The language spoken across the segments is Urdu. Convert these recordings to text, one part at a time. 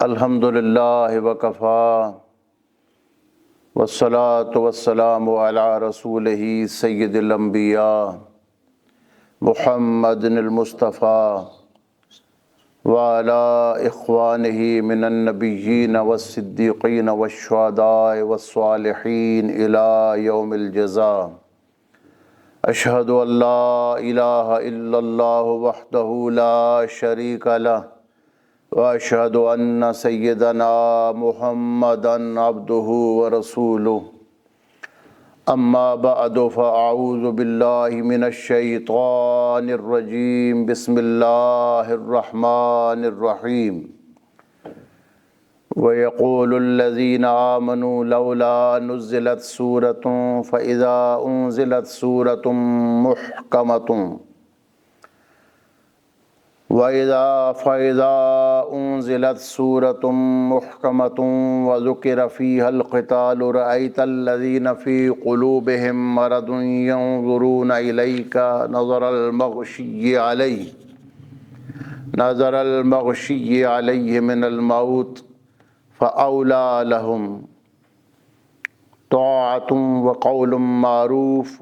الحمدللہ وکفا والصلاة والسلام علی رسولہ سید الانبیاء محمد المصطفیٰ وعلی اخوانہ من النبیین والصدیقین والشہداء والصالحین الی یوم الجزاء۔ اشہد ان لا الہ الا اللہ وحدہ لا شریک لہ واشہد ان سیدنا محمدا عبدہ ورسولہ۔ اما بعد فاعوذ باللہ من الشیطان الرجیم، بسم اللہ الرحمن الرحیم۔ وَيَقُولُ الَّذِينَ آمَنُوا لَوْلَا نُزِّلَتْ سُورَةٌ فَإِذَا أُنزِلَتْ سُورَةٌ مُحْكَمَةٌ فَإِذَا أُنزِلَتْ سُورَةٌ مُحْكَمَةٌ وَذُكِرَ فِيهَا الْقِتَالُ رَأَيْتَ الَّذِينَ فِي قُلُوبِهِم مَّرَضٌ يَنظُرُونَ إِلَيْكَ نظر المغشي عليه من الموت فأولى لهم طاعة وقول معروف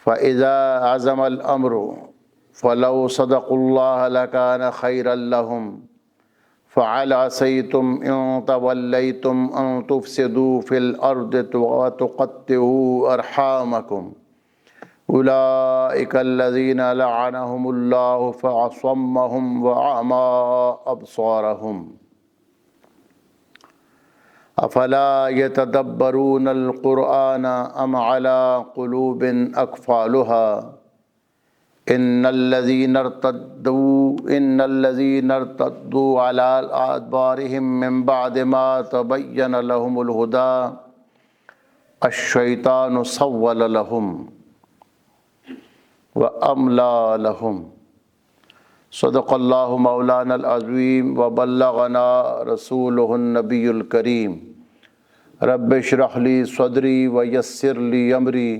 فإذا عزم الأمر فلو صدقوا الله لكان خيرا لهم فهل عسيتم إن توليتم أن تفسدوا في الأرض وتقطعوا أرحامكم أولئك الذين لعنهم الله فأصمهم وأعمى أبصارهم أفلا يتدبرون القرآن أم على قلوب أقفالها إن الذين ارتدوا على أدبارهم من بعد ما تبين لهم الهدى الشيطان سول لهم وأملى لهم۔ صدق اللہ مولانا العظیم وبلغنا رسولہ النبی الکریم۔ رب اشرح لی صدری ویسر لی امری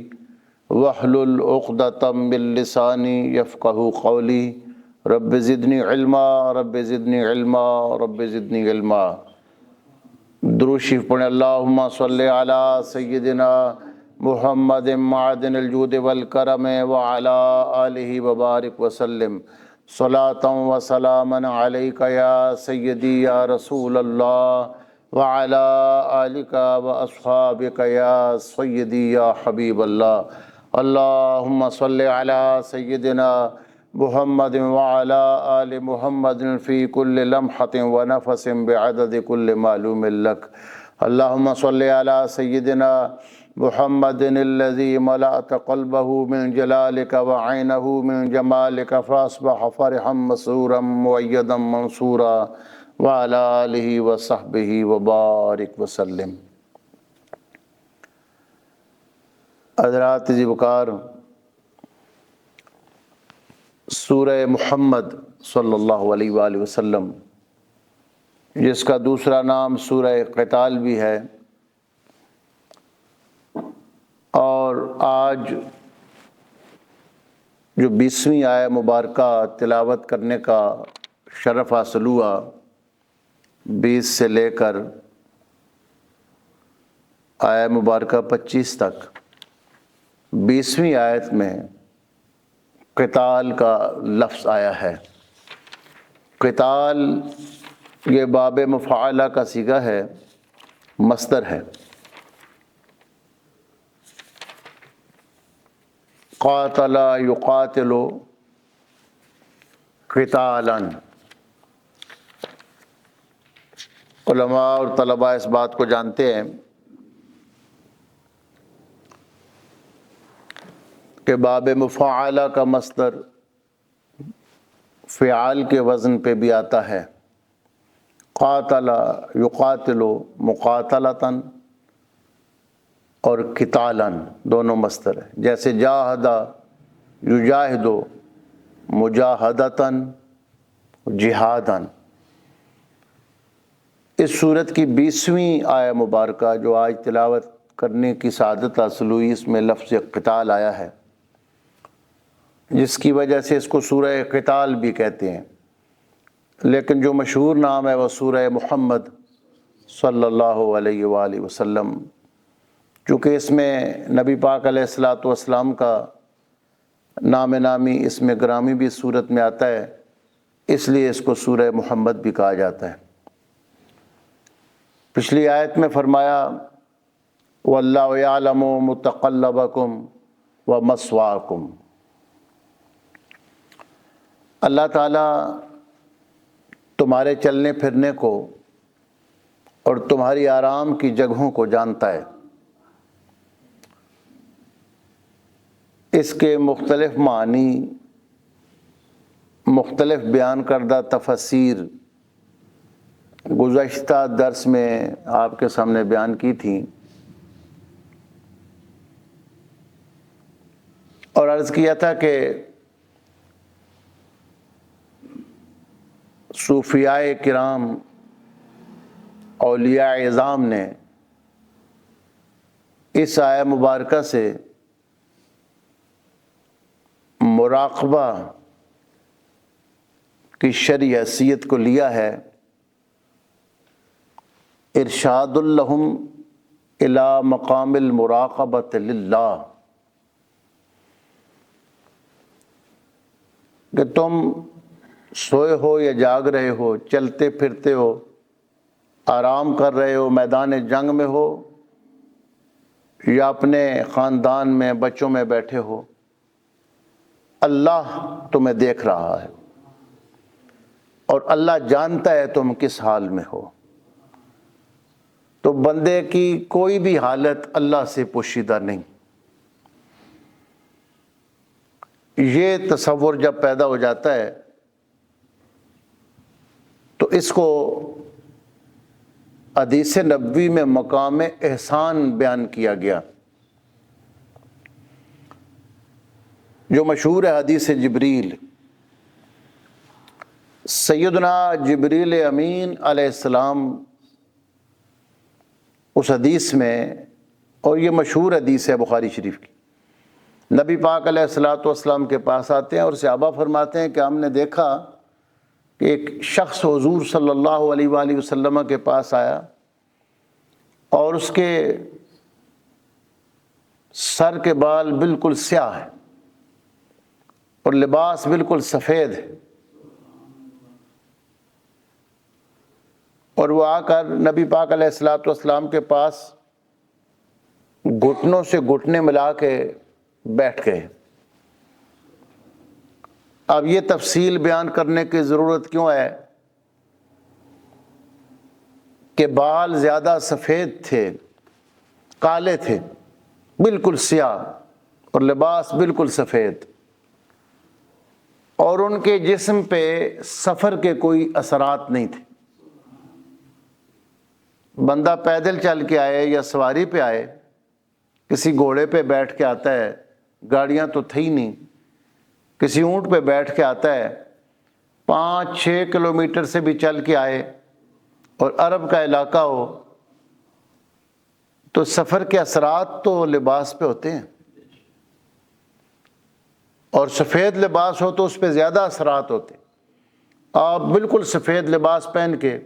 واحلل عقدۃ من لسانی یفقہوا قولی۔ رب زدنی علما رب زدنی علما رب زدنی علما۔ درود شریف پڑھیں۔ اللہم صلی علی سیدنا محمد معدن الجود والکرم وعلی آلہ وبارک وسلم۔ صلاۃ و سلاما علیک یا سیدی یا رسول اللہ وعلی آلک و اصحابک یا سیدی یا حبیب اللہ۔ اللہم صلی علی سیدنا محمد وعلی آل محمد فی کل لمحۃ و نفس بعدد کل معلوم لک۔ اللہم صلی علی سیدنا محمد الذي ملأت قلبه من جلالك وعينه من جمالك فأصبح فرحا مسرورا مؤيدا منصورا وعلى آله وصحبه وبارك وسلم۔ حضرات عزیز وقار، سورہ محمد صلی اللہ علیہ وآلہ وسلم، جس کا دوسرا نام سورہ قتال بھی ہے، اور آج جو 20ویں آیہ مبارکہ تلاوت کرنے کا شرف حاصل ہوا، 20 سے لے کر آیہ مبارکہ 25 تک، 20ویں آیت میں قتال کا لفظ آیا ہے۔ قتال یہ باب مفعلہ کا صیغہ ہے، مصدر ہے۔ قاتل یقاتل قتالا۔ علماء اور طلباء اس بات کو جانتے ہیں کہ باب مفعلہ کا مصدر فعال کے وزن پہ بھی آتا ہے۔ قاتل یقاتل مقاتلتاً اور قتالاً دونوں مصدر ہیں۔ جیسے جاہدہ یجاہدو مجاہدتاً جہاداً۔ اس سورت کی 20ویں آیہ مبارکہ جو آج تلاوت کرنے کی سعادت حاصل ہوئی، اس میں لفظ قتال آیا ہے، جس کی وجہ سے اس کو سورہ قتال بھی کہتے ہیں۔ لیکن جو مشہور نام ہے وہ سورہ محمد صلی اللہ علیہ وآلہ وسلم، چونکہ اس میں نبی پاک علیہ الصلاۃ والسلام کا نام نامی اس میں گرامی بھی اس صورت میں آتا ہے، اس لیے اس کو سورہ محمد بھی کہا جاتا ہے۔ پچھلی آیت میں فرمایا وَاللَّهُ يَعْلَمُ مُتَقَلَّبَكُمْ وَمَثْوَاكُمْ، اللہ تعالیٰ تمہارے چلنے پھرنے کو اور تمہاری آرام کی جگہوں کو جانتا ہے۔ اس کے مختلف معنی، مختلف بیان کردہ تفسیر گزشتہ درس میں آپ کے سامنے بیان کی تھیں، اور عرض کیا تھا کہ صوفیاء کرام، اولیاء اعظام نے اس آیہ مبارکہ سے مراقبہ کی شرعی حیثیت کو لیا ہے، ارشاد لہم الی مقام المراقبۃ للہ، کہ تم سوئے ہو یا جاگ رہے ہو، چلتے پھرتے ہو، آرام کر رہے ہو، میدان جنگ میں ہو یا اپنے خاندان میں بچوں میں بیٹھے ہو، اللہ تمہیں دیکھ رہا ہے اور اللہ جانتا ہے تم کس حال میں ہو۔ تو بندے کی کوئی بھی حالت اللہ سے پوشیدہ نہیں۔ یہ تصور جب پیدا ہو جاتا ہے تو اس کو حدیث نبوی میں مقام احسان بیان کیا گیا، جو مشہور ہے حدیث جبریل۔ سیدنا جبریل امین علیہ السلام اس حدیث میں، اور یہ مشہور حدیث ہے بخاری شریف کی، نبی پاک علیہ الصلاۃ والسلام کے پاس آتے ہیں اور صحابہ فرماتے ہیں کہ ہم نے دیکھا کہ ایک شخص حضور صلی اللہ علیہ وآلہ وسلم کے پاس آیا اور اس کے سر کے بال بالکل سیاہ ہیں اور لباس بالکل سفید ہے، اور وہ آ کر نبی پاک علیہ الصلاۃ والسلام کے پاس گھٹنوں سے گھٹنے ملا کے بیٹھ گئے۔ اب یہ تفصیل بیان کرنے کی ضرورت کیوں ہے کہ بال زیادہ سفید تھے، کالے تھے، بالکل سیاہ، اور لباس بالکل سفید، اور ان کے جسم پہ سفر کے کوئی اثرات نہیں تھے۔ بندہ پیدل چل کے آئے یا سواری پہ آئے، کسی گھوڑے پہ بیٹھ کے آتا ہے، گاڑیاں تو تھی نہیں، کسی اونٹ پہ بیٹھ کے آتا ہے، 5-6 کلومیٹر سے بھی چل کے آئے اور عرب کا علاقہ ہو تو سفر کے اثرات تو لباس پہ ہوتے ہیں، اور سفید لباس ہو تو اس پہ زیادہ اثرات ہوتے ہیں۔ آپ بالکل سفید لباس پہن کے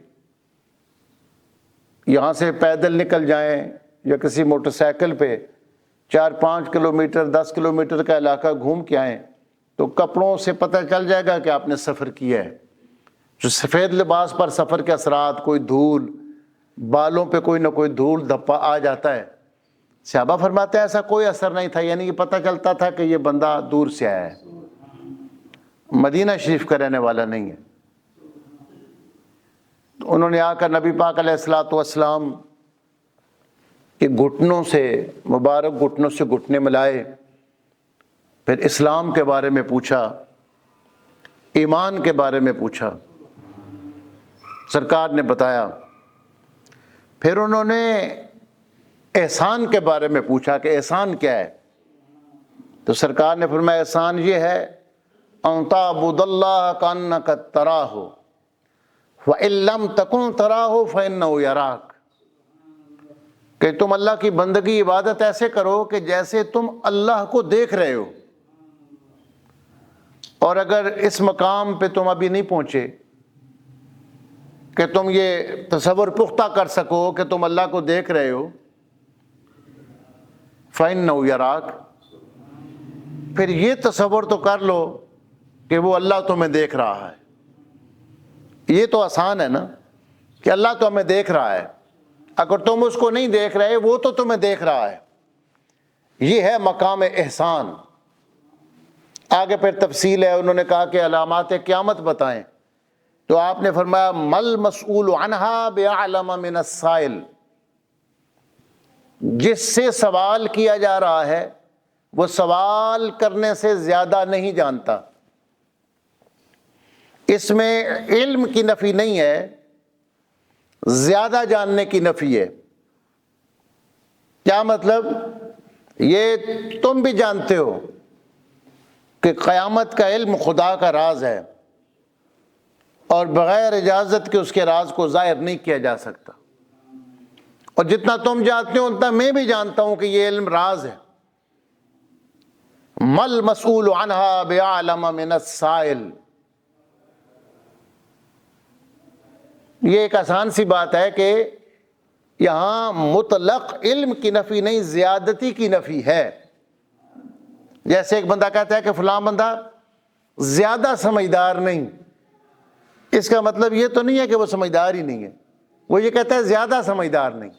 یہاں سے پیدل نکل جائیں یا کسی موٹر سائیکل پہ 4-5 کلومیٹر 10 کلومیٹر کا علاقہ گھوم کے آئیں تو کپڑوں سے پتہ چل جائے گا کہ آپ نے سفر کیا ہے۔ جو سفید لباس پر سفر کے اثرات، کوئی دھول، بالوں پہ کوئی نہ کوئی دھول دھپا آ جاتا ہے، صحابہ فرماتے ہیں ایسا کوئی اثر نہیں تھا، یعنی یہ پتہ چلتا تھا کہ یہ بندہ دور سے آیا ہے، مدینہ شریف کا رہنے والا نہیں ہے۔ تو انہوں نے آ کر نبی پاک علیہ الصلاۃ والسلام کے گھٹنوں سے، مبارک گھٹنوں سے گھٹنے ملائے، پھر اسلام کے بارے میں پوچھا، ایمان کے بارے میں پوچھا، سرکار نے بتایا۔ پھر انہوں نے احسان کے بارے میں پوچھا کہ احسان کیا ہے، تو سرکار نے فرمایا احسان یہ ہے ان تعبد اللہ کانک تراہ وان لم تکن تراہ فانہ یراک، کہ تم اللہ کی بندگی عبادت ایسے کرو کہ جیسے تم اللہ کو دیکھ رہے ہو، اور اگر اس مقام پہ تم ابھی نہیں پہنچے کہ تم یہ تصور پختہ کر سکو کہ تم اللہ کو دیکھ رہے ہو، فَإِنَّهُ يَرَاكَ، پھر یہ تصور تو کر لو کہ وہ اللہ تمہیں دیکھ رہا ہے۔ یہ تو آسان ہے نا کہ اللہ تو ہمیں دیکھ رہا ہے، اگر تم اس کو نہیں دیکھ رہے وہ تو تمہیں دیکھ رہا ہے۔ یہ ہے مقام احسان۔ آگے پھر تفصیل ہے، انہوں نے کہا کہ علامات قیامت بتائیں، تو آپ نے فرمایا مل مسئول عنہا بأعلم من السائل، جس سے سوال کیا جا رہا ہے وہ سوال کرنے سے زیادہ نہیں جانتا۔ اس میں علم کی نفی نہیں ہے، زیادہ جاننے کی نفی ہے۔ کیا مطلب؟ یہ تم بھی جانتے ہو کہ قیامت کا علم خدا کا راز ہے، اور بغیر اجازت کے اس کے راز کو ظاہر نہیں کیا جا سکتا، اور جتنا تم جانتے ہو اتنا میں بھی جانتا ہوں کہ یہ علم راز ہے۔ مل مسئول عنہا بأعلم من السائل، یہ ایک آسان سی بات ہے کہ یہاں مطلق علم کی نفی نہیں، زیادتی کی نفی ہے۔ جیسے ایک بندہ کہتا ہے کہ فلاں بندہ زیادہ سمجھدار نہیں، اس کا مطلب یہ تو نہیں ہے کہ وہ سمجھدار ہی نہیں ہے، وہ یہ کہتا ہے زیادہ سمجھدار نہیں۔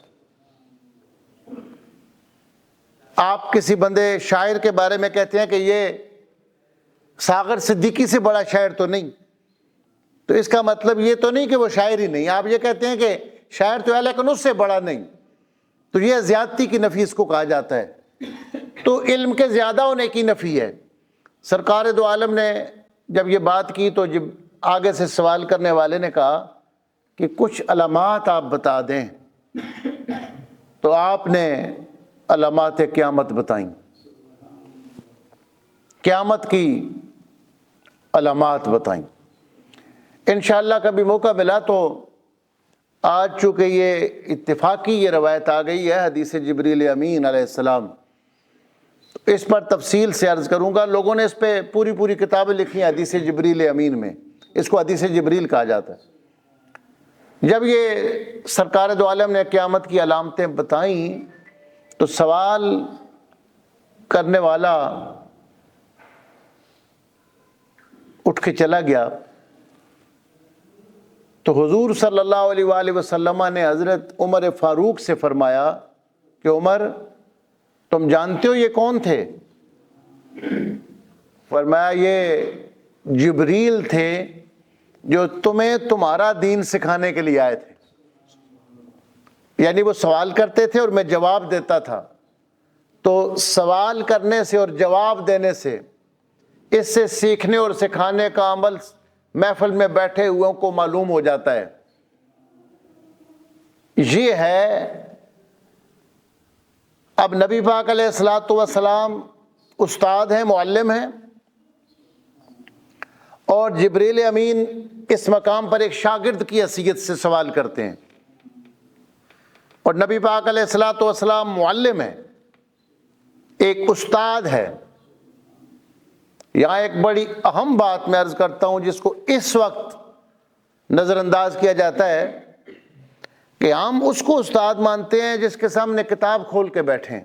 آپ کسی بندے شاعر کے بارے میں کہتے ہیں کہ یہ ساغر صدیقی سے بڑا شاعر تو نہیں، تو اس کا مطلب یہ تو نہیں کہ وہ شاعر ہی نہیں، آپ یہ کہتے ہیں کہ شاعر تو ہے لیکن اس سے بڑا نہیں، تو یہ زیادتی کی نفی اس کو کہا جاتا ہے۔ تو علم کے زیادہ ہونے کی نفی ہے۔ سرکار دو عالم نے جب یہ بات کی تو جب آگے سے سوال کرنے والے نے کہا کہ کچھ علامات آپ بتا دیں، تو آپ نے علامات قیامت بتائیں، قیامت کی علامات بتائیں۔ انشاءاللہ کبھی موقع ملا تو آج چونکہ یہ اتفاقی یہ روایت آ گئی ہے حدیث جبریل امین علیہ السلام، اس پر تفصیل سے عرض کروں گا۔ لوگوں نے اس پہ پوری کتابیں لکھی ہیں حدیث جبریل امین میں، اس کو حدیث جبریل کہا جاتا ہے۔ جب یہ سرکار دو عالم نے قیامت کی علامتیں بتائیں تو سوال کرنے والا اٹھ کے چلا گیا، تو حضور صلی اللہ علیہ وآلہ وسلم نے حضرت عمر فاروق سے فرمایا کہ عمر تم جانتے ہو یہ کون تھے؟ فرمایا یہ جبریل تھے جو تمہیں تمہارا دین سکھانے کے لیے آئے تھے۔ یعنی وہ سوال کرتے تھے اور میں جواب دیتا تھا، تو سوال کرنے سے اور جواب دینے سے، اس سے سیکھنے اور سکھانے کا عمل محفل میں بیٹھے ہوئوں کو معلوم ہو جاتا ہے۔ یہ ہے اب نبی پاک علیہ الصلوۃ والسلام استاد ہیں، معلم ہیں، اور جبریل امین اس مقام پر ایک شاگرد کی حیثیت سے سوال کرتے ہیں، اور نبی پاک علیہ الصلوۃ والسلام معلم ہے، ایک استاد ہے۔ یہاں ایک بڑی اہم بات میں عرض کرتا ہوں جس کو اس وقت نظر انداز کیا جاتا ہے کہ ہم اس کو استاد مانتے ہیں جس کے سامنے کتاب کھول کے بیٹھیں،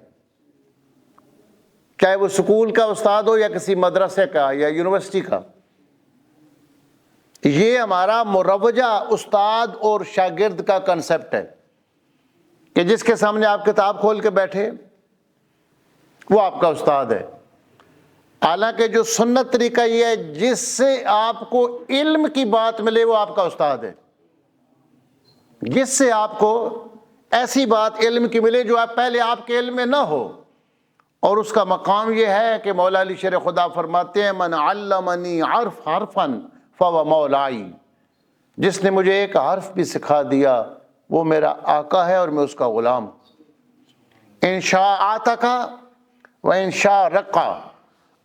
چاہے وہ سکول کا استاد ہو یا کسی مدرسے کا یا یونیورسٹی کا۔ یہ ہمارا مروجہ استاد اور شاگرد کا کنسپٹ ہے کہ جس کے سامنے آپ کتاب کھول کے بیٹھے وہ آپ کا استاد ہے۔ حالانکہ جو سنت طریقہ یہ ہے جس سے آپ کو علم کی بات ملے وہ آپ کا استاد ہے، جس سے آپ کو ایسی بات علم کی ملے جو آپ پہلے آپ کے علم میں نہ ہو، اور اس کا مقام یہ ہے کہ مولا علی شیر خدا فرماتے ہیں من علمنی حرفا فهو مولائی، جس نے مجھے ایک حرف بھی سکھا دیا وہ میرا آقا ہے اور میں اس کا غلام۔ ان شاء آتکا و ان شاء رقا،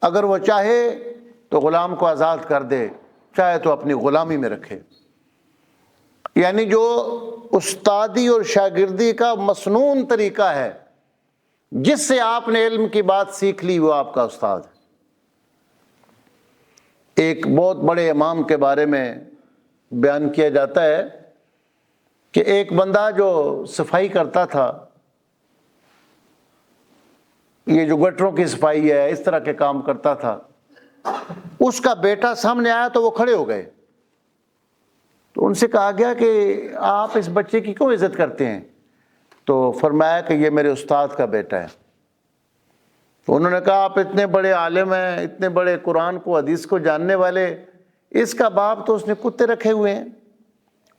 اگر وہ چاہے تو غلام کو آزاد کر دے، چاہے تو اپنی غلامی میں رکھے۔ یعنی جو استادی اور شاگردی کا مسنون طریقہ ہے، جس سے آپ نے علم کی بات سیکھ لی وہ آپ کا استاد ہے۔ ایک بہت بڑے امام کے بارے میں بیان کیا جاتا ہے کہ ایک بندہ جو صفائی کرتا تھا، یہ جو گٹروں کی صفائی ہے، اس طرح کے کام کرتا تھا، اس کا بیٹا سامنے آیا تو وہ کھڑے ہو گئے۔ تو ان سے کہا گیا کہ آپ اس بچے کی کیوں عزت کرتے ہیں؟ تو فرمایا کہ یہ میرے استاد کا بیٹا ہے۔ تو انہوں نے کہا آپ اتنے بڑے عالم ہیں، اتنے بڑے قرآن کو حدیث کو جاننے والے، اس کا باپ تو اس نے کتے رکھے ہوئے ہیں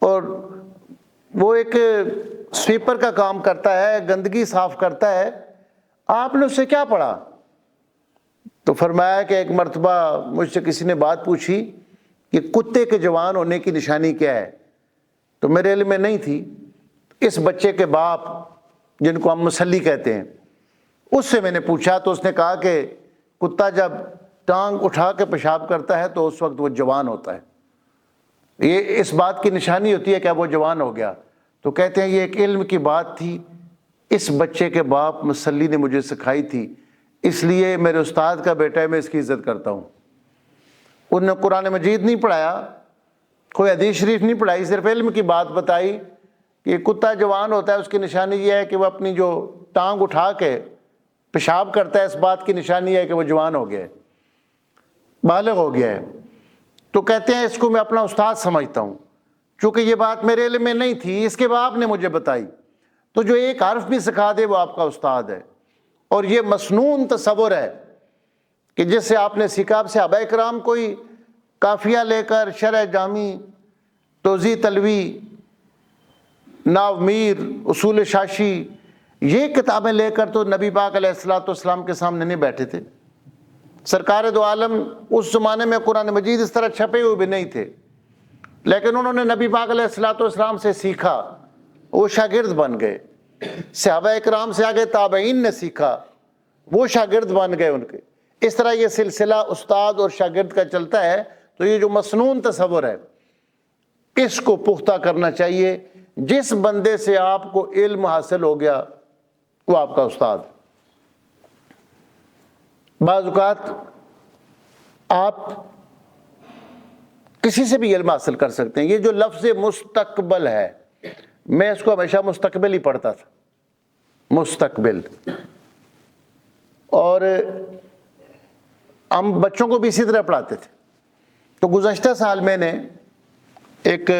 اور وہ ایک سویپر کا کام کرتا ہے، گندگی صاف کرتا ہے، آپ نے اس سے کیا پڑھا؟ تو فرمایا کہ ایک مرتبہ مجھ سے کسی نے بات پوچھی کہ کتے کے جوان ہونے کی نشانی کیا ہے، تو میرے علم میں نہیں تھی۔ اس بچے کے باپ جن کو ہم مسلی کہتے ہیں، اس سے میں نے پوچھا تو اس نے کہا کہ کتا جب ٹانگ اٹھا کے پیشاب کرتا ہے تو اس وقت وہ جوان ہوتا ہے، یہ اس بات کی نشانی ہوتی ہے کہ اب وہ جوان ہو گیا۔ تو کہتے ہیں یہ ایک علم کی بات تھی، اس بچے کے باپ مسلی نے مجھے سکھائی تھی، اس لیے میرے استاد کا بیٹا ہے، میں اس کی عزت کرتا ہوں۔ انہوں نے قرآن مجید نہیں پڑھایا، کوئی حدیث شریف نہیں پڑھائی، صرف علم کی بات بتائی کہ کتا جوان ہوتا ہے، اس کی نشانی یہ ہے کہ وہ اپنی جو ٹانگ اٹھا کے پیشاب کرتا ہے، اس بات کی نشانی ہے کہ وہ جوان ہو گیا ہے، بالغ ہو گیا ہے۔ تو کہتے ہیں اس کو میں اپنا استاد سمجھتا ہوں، چونکہ یہ بات میرے علم میں نہیں تھی، اس کے باپ نے مجھے بتائی۔ تو جو ایک حرف بھی سکھا دے وہ آپ کا استاد ہے۔ اور یہ مسنون تصور ہے کہ جس سے آپ نے سیکھا، صحابہ کرام کوئی قافیہ لے کر شرح جامی، توضیح تلوی، ناو میر، اصول شاشی، یہ کتابیں لے کر تو نبی پاک علیہ الصلوۃ والسلام کے سامنے نہیں بیٹھے تھے۔ سرکار دو عالم اس زمانے میں قرآن مجید اس طرح چھپے ہوئے بھی نہیں تھے، لیکن انہوں نے نبی پاک علیہ الصلوۃ والسلام سے سیکھا، وہ شاگرد بن گئے۔ صحابہ اکرام سے آگے تابعین نے سیکھا، وہ شاگرد بن گئے ان کے۔ اس طرح یہ سلسلہ استاد اور شاگرد کا چلتا ہے۔ تو یہ جو مسنون تصور ہے، اس کو پختہ کرنا چاہیے۔ جس بندے سے آپ کو علم حاصل ہو گیا وہ آپ کا استاد۔ بعض اوقات آپ کسی سے بھی علم حاصل کر سکتے ہیں۔ یہ جو لفظ مستقبل ہے، میں اس کو ہمیشہ مستقبل ہی پڑھتا تھا، مستقبل۔ اور ہم بچوں کو بھی اسی طرح پڑھاتے تھے۔ تو گزشتہ سال میں نے ایک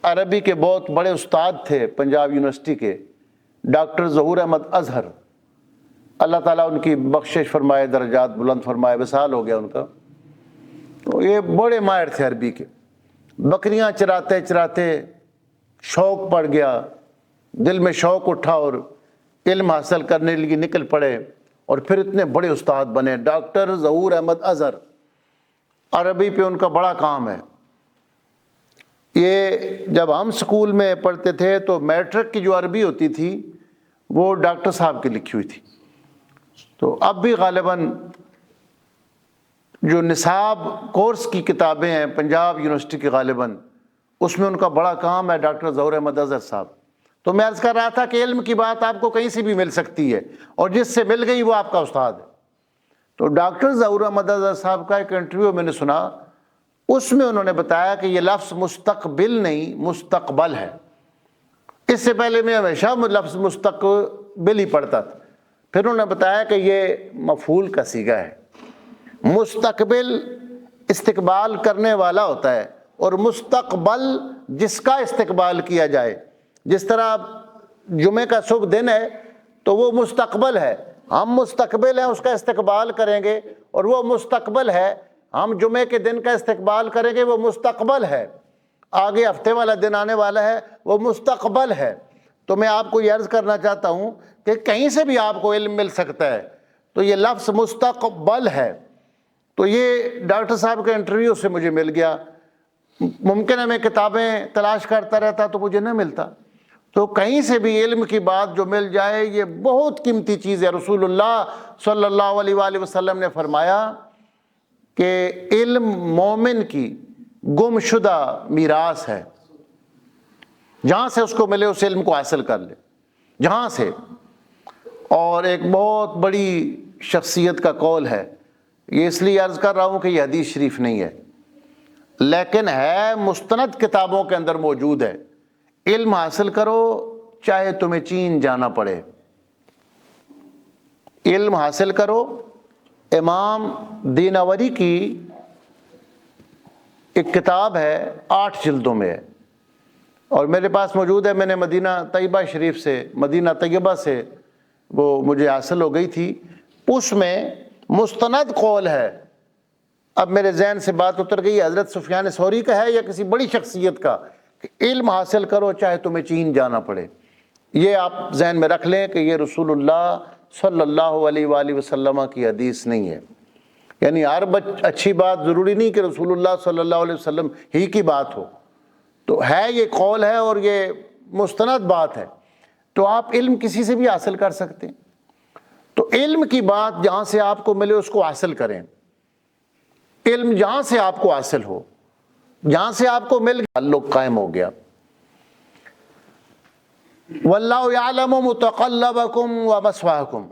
عربی کے بہت بڑے استاد تھے پنجاب یونیورسٹی کے، ڈاکٹر ظہور احمد اظہر، اللہ تعالیٰ ان کی بخشش فرمائے، درجات بلند فرمائے، وصال ہو گیا ان کا۔ تو یہ بڑے ماہر تھے عربی کے۔ بکریاں چراتے چراتے شوق پڑ گیا، دل میں شوق اٹھا اور علم حاصل کرنے کے لیے نکل پڑے، اور پھر اتنے بڑے استاد بنے۔ ڈاکٹر ظہور احمد اظہر، عربی پہ ان کا بڑا کام ہے۔ یہ جب ہم اسکول میں پڑھتے تھے تو میٹرک کی جو عربی ہوتی تھی وہ ڈاکٹر صاحب کی لکھی ہوئی تھی۔ تو اب بھی غالباً جو نصاب کورس کی کتابیں ہیں پنجاب یونیورسٹی کی، غالباً اس میں ان کا بڑا کام ہے، ڈاکٹر ظہور احمد اظہر صاحب۔ تو میں عرض کر رہا تھا کہ علم کی بات آپ کو کہیں سے بھی مل سکتی ہے، اور جس سے مل گئی وہ آپ کا استاد ہے۔ تو ڈاکٹر ظہور احمد اظہر صاحب کا ایک انٹرویو میں نے سنا، اس میں انہوں نے بتایا کہ یہ لفظ مستقبل نہیں، مستقبل ہے۔ اس سے پہلے میں ہمیشہ لفظ مستقبل ہی پڑھتا تھا، پھر انہوں نے بتایا کہ یہ مفعول کا صیغہ ہے۔ مستقبل استقبال کرنے والا ہوتا ہے، اور مستقبل جس کا استقبال کیا جائے۔ جس طرح جمعے کا صبح دن ہے تو وہ مستقبل ہے، ہم مستقبل ہیں اس کا استقبال کریں گے، اور وہ مستقبل ہے، ہم جمعے کے دن کا استقبال کریں گے، وہ مستقبل ہے۔ آگے ہفتے والا دن آنے والا ہے، وہ مستقبل ہے۔ تو میں آپ کو یہ عرض کرنا چاہتا ہوں کہ کہیں سے بھی آپ کو علم مل سکتا ہے، تو یہ لفظ مستقبل ہے۔ تو یہ ڈاکٹر صاحب کے انٹرویو سے مجھے مل گیا۔ ممکن ہے میں کتابیں تلاش کرتا رہتا تو مجھے نہ ملتا۔ تو کہیں سے بھی علم کی بات جو مل جائے یہ بہت قیمتی چیز ہے۔ رسول اللہ صلی اللہ علیہ وآلہ وسلم نے فرمایا کہ علم مومن کی گم شدہ میراث ہے، جہاں سے اس کو ملے اس علم کو حاصل کر لے، جہاں سے۔ اور ایک بہت بڑی شخصیت کا قول ہے، یہ اس لیے عرض کر رہا ہوں کہ یہ حدیث شریف نہیں ہے، لیکن ہے مستند کتابوں کے اندر موجود ہے۔ علم حاصل کرو چاہے تمہیں چین جانا پڑے۔ علم حاصل کرو۔ امام دیناوری کی ایک کتاب ہے، 8 جلدوں میں ہے، اور میرے پاس موجود ہے۔ میں نے مدینہ طیبہ شریف سے، مدینہ طیبہ سے وہ مجھے حاصل ہو گئی تھی۔ اس میں مستند قول ہے، اب میرے ذہن سے بات اتر گئی، حضرت سفیان ثوری کا ہے یا کسی بڑی شخصیت کا، کہ علم حاصل کرو چاہے تمہیں چین جانا پڑے۔ یہ آپ ذہن میں رکھ لیں کہ یہ رسول اللہ صلی اللہ علیہ وآلہ وسلم کی حدیث نہیں ہے۔ یعنی ہر اچھی بات ضروری نہیں کہ رسول اللہ صلی اللہ علیہ وسلم ہی کی بات ہو، تو ہے یہ قول ہے اور یہ مستند بات ہے، تو آپ علم کسی سے بھی حاصل کر سکتے ہیں۔ تو علم کی بات جہاں سے آپ کو ملے اس کو حاصل کریں۔ علم جہاں سے آپ کو حاصل ہو، جہاں سے آپ کو مل گیا، تعلق قائم ہو گیا۔ واللہ یعلم متقلبکم ومثواکم،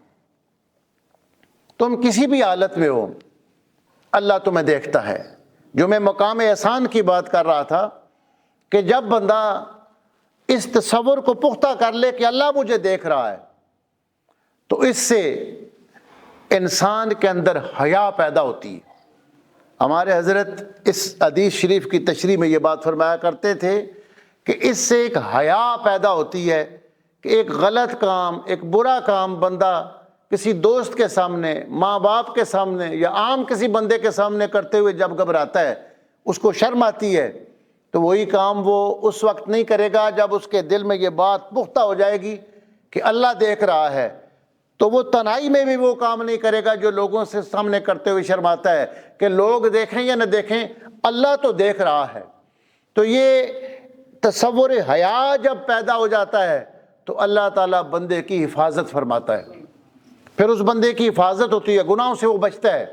تم کسی بھی حالت میں ہو اللہ تمہیں دیکھتا ہے۔ جو میں مقام احسان کی بات کر رہا تھا کہ جب بندہ اس تصور کو پختہ کر لے کہ اللہ مجھے دیکھ رہا ہے، تو اس سے انسان کے اندر حیا پیدا ہوتی ہے۔ ہمارے حضرت اس حدیث شریف کی تشریح میں یہ بات فرمایا کرتے تھے کہ اس سے ایک حیا پیدا ہوتی ہے کہ ایک غلط کام، ایک برا کام بندہ کسی دوست کے سامنے، ماں باپ کے سامنے یا عام کسی بندے کے سامنے کرتے ہوئے جب گھبراتا ہے، اس کو شرم آتی ہے، تو وہی کام وہ اس وقت نہیں کرے گا جب اس کے دل میں یہ بات پختہ ہو جائے گی کہ اللہ دیکھ رہا ہے، تو وہ تنہائی میں بھی وہ کام نہیں کرے گا جو لوگوں سے سامنے کرتے ہوئے شرماتا ہے کہ لوگ دیکھیں یا نہ دیکھیں، اللہ تو دیکھ رہا ہے۔ تو یہ تصور حیا جب پیدا ہو جاتا ہے تو اللہ تعالیٰ بندے کی حفاظت فرماتا ہے، پھر اس بندے کی حفاظت ہوتی ہے، گناہوں سے وہ بچتا ہے،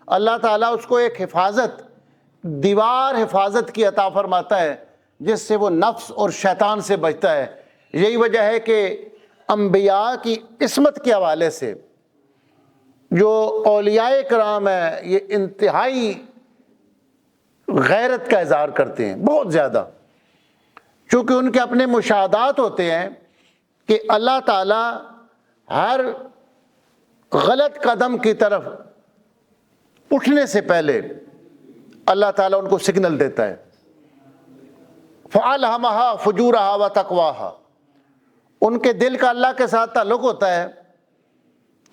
اللہ تعالیٰ اس کو ایک حفاظت، دیوار حفاظت کی عطا فرماتا ہے جس سے وہ نفس اور شیطان سے بچتا ہے۔ یہی وجہ ہے کہ انبیاء کی عصمت کے حوالے سے جو اولیاء کرام ہیں یہ انتہائی غیرت کا اظہار کرتے ہیں، بہت زیادہ، چونکہ ان کے اپنے مشاہدات ہوتے ہیں کہ اللہ تعالیٰ ہر غلط قدم کی طرف اٹھنے سے پہلے اللہ تعالیٰ ان کو سگنل دیتا ہے، فَأَلْهَمَهَا فُجُورَهَا وَتَقْوَاهَا، ان کے دل کا اللہ کے ساتھ تعلق ہوتا ہے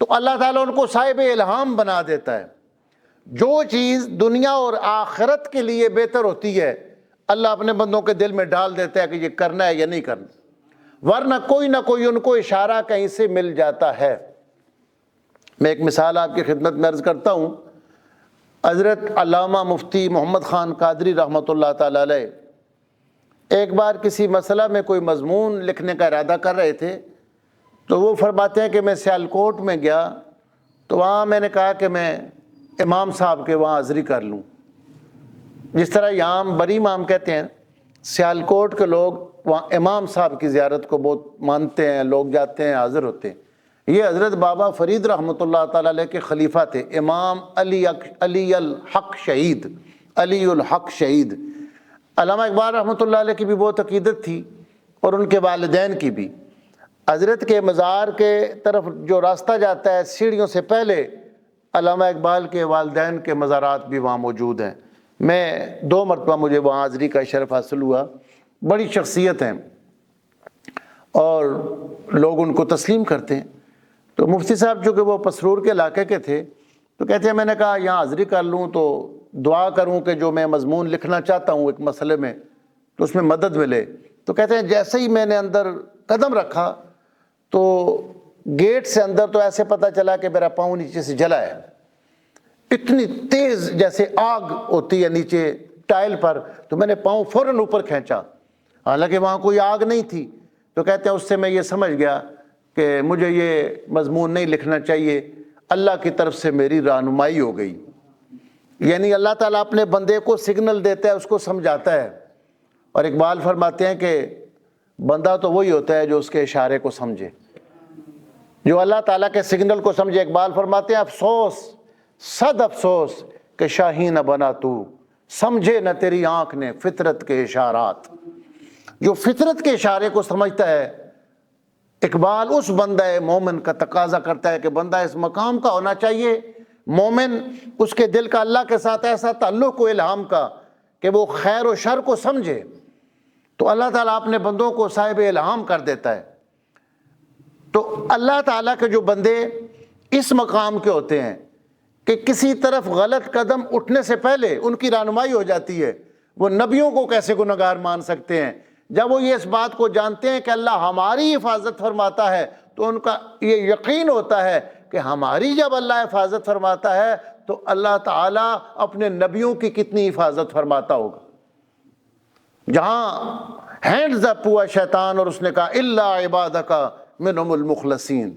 تو اللہ تعالیٰ ان کو صاحب الہام بنا دیتا ہے۔ جو چیز دنیا اور آخرت کے لیے بہتر ہوتی ہے اللہ اپنے بندوں کے دل میں ڈال دیتا ہے کہ یہ کرنا ہے یا نہیں کرنا، ورنہ کوئی نہ کوئی ان کو اشارہ کہیں سے مل جاتا ہے۔ میں ایک مثال آپ کی خدمت میں عرض کرتا ہوں۔ حضرت علامہ مفتی محمد خان قادری رحمۃ اللہ تعالی علیہ ایک بار کسی مسئلہ میں کوئی مضمون لکھنے کا ارادہ کر رہے تھے، تو وہ فرماتے ہیں کہ میں سیالکوٹ میں گیا تو وہاں میں نے کہا کہ میں امام صاحب کے وہاں حاضری کر لوں۔ جس طرح یہاں ہم بری امام کہتے ہیں، سیالکوٹ کے لوگ وہاں امام صاحب کی زیارت کو بہت مانتے ہیں، لوگ جاتے ہیں، حاضر ہوتے ہیں۔ یہ حضرت بابا فرید رحمۃ اللہ تعالیٰ علیہ کے خلیفہ تھے، امام علی الحق شہید، علی الحق شہید۔ علامہ اقبال رحمۃ اللہ علیہ کی بھی بہت عقیدت تھی اور ان کے والدین کی بھی۔ حضرت کے مزار کے طرف جو راستہ جاتا ہے سیڑھیوں سے پہلے علامہ اقبال کے والدین کے مزارات بھی وہاں موجود ہیں۔ میں 2 مرتبہ مجھے وہاں حاضری کا شرف حاصل ہوا۔ بڑی شخصیت ہیں اور لوگ ان کو تسلیم کرتے ہیں۔ تو مفتی صاحب چونکہ وہ پسرور کے علاقے کے تھے تو کہتے ہیں میں نے کہا یہاں حاضری کر لوں تو دعا کروں کہ جو میں مضمون لکھنا چاہتا ہوں ایک مسئلے میں تو اس میں مدد ملے۔ تو کہتے ہیں جیسے ہی میں نے اندر قدم رکھا تو گیٹ سے اندر تو ایسے پتہ چلا کہ میرا پاؤں نیچے سے جلا ہے، اتنی تیز جیسے آگ ہوتی ہے نیچے ٹائل پر، تو میں نے پاؤں فوراً اوپر کھینچا، حالانکہ وہاں کوئی آگ نہیں تھی۔ تو کہتے ہیں اس سے میں یہ سمجھ گیا کہ مجھے یہ مضمون نہیں لکھنا چاہیے، اللہ کی طرف سے میری رہنمائی ہو گئی۔ یعنی اللہ تعالیٰ اپنے بندے کو سگنل دیتا ہے، اس کو سمجھاتا ہے۔ اور اقبال فرماتے ہیں کہ بندہ تو وہی ہوتا ہے جو اس کے اشارے کو سمجھے، جو اللہ تعالیٰ کے سگنل کو سمجھے۔ اقبال فرماتے ہیں افسوس صد افسوس کہ شاہین نہ بنا تو، سمجھے نہ تیری آنکھ نے فطرت کے اشارات۔ جو فطرت کے اشارے کو سمجھتا ہے، اقبال اس بندہ مومن کا تقاضا کرتا ہے کہ بندہ اس مقام کا ہونا چاہیے، مومن اس کے دل کا اللہ کے ساتھ ایسا تعلق و الہام کا کہ وہ خیر و شر کو سمجھے، تو اللہ تعالیٰ اپنے بندوں کو صاحب الہام کر دیتا ہے۔ تو اللہ تعالیٰ کے جو بندے اس مقام کے ہوتے ہیں کہ کسی طرف غلط قدم اٹھنے سے پہلے ان کی رہنمائی ہو جاتی ہے، وہ نبیوں کو کیسے گنہگار مان سکتے ہیں؟ جب وہ یہ اس بات کو جانتے ہیں کہ اللہ ہماری حفاظت فرماتا ہے تو ان کا یہ یقین ہوتا ہے کہ ہماری جب اللہ حفاظت فرماتا ہے تو اللہ تعالیٰ اپنے نبیوں کی کتنی حفاظت فرماتا ہوگا۔ جہاں ہینڈز اپ ہوا شیطان اور اس نے کہا الا عبادک منہم المخلصین،